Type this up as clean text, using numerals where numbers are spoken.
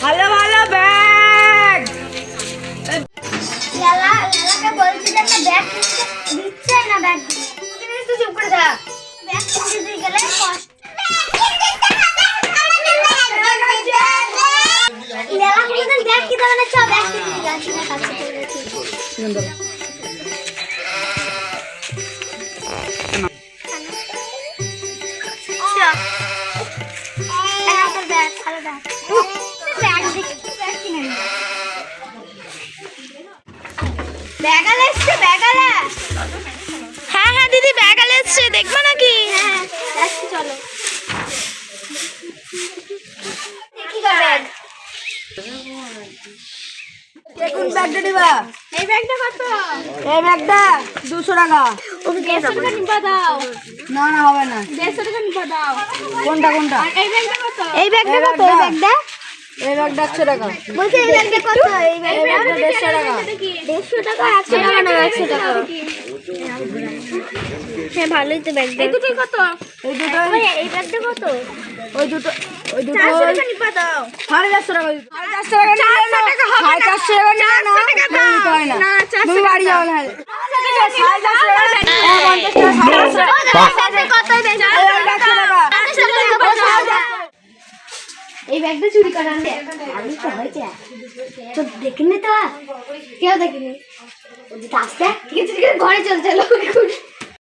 ভালো ভালো ব্যাগ লালাকে বলছি যে একটা ব্যাগ দিচ্ছে না, ব্যাগ তুই চুপ করে থাক। ব্যাগ দিতে গেলে কষ্ট। লালা কোনদিন ব্যাগ কি দেবে না, চ ব্যাগ কিনে যাচ্ছি না কাছে করে ঠিক। হ্যাঁ হ্যাঁ দিদি ব্যাগালে এসছে, দেখবে নাকি? চলো কোন ব্যাগটা দিবা? এই ব্যাগটা কত? এই ব্যাগটা 200 টাকা। 150 টাকা নিবা দাও। না না হবে না। 150 টাকা নিবা দাও। কোনটা কোনটা? এই ব্যাগটা কত? এই ব্যাগটা কত? এই ব্যাগটা 100 টাকা। বলছি এই ব্যাগটা কত? এই ব্যাগটা 150 টাকা। 150 টাকা 100 টাকা না 100 টাকা। হ্যাঁ ভালোই তো ব্যাগটা। এই দুটো কত? এই দুটো এই ব্যাগটা কত? ওই দুটো 400 টাকা নিবা দাও। 450 টাকা। 450 টাকা হবে না। 450 টাকা নিলে না। দিতে হয় না। তুমি বাড়ি যাও না। 450 টাকা। এই ব্যাগটা চুরি করা আমি তো হয়েছে তো দেখিনি তো কেউ দেখিনি আসতে ঠিক আছে ঘরে চল চলো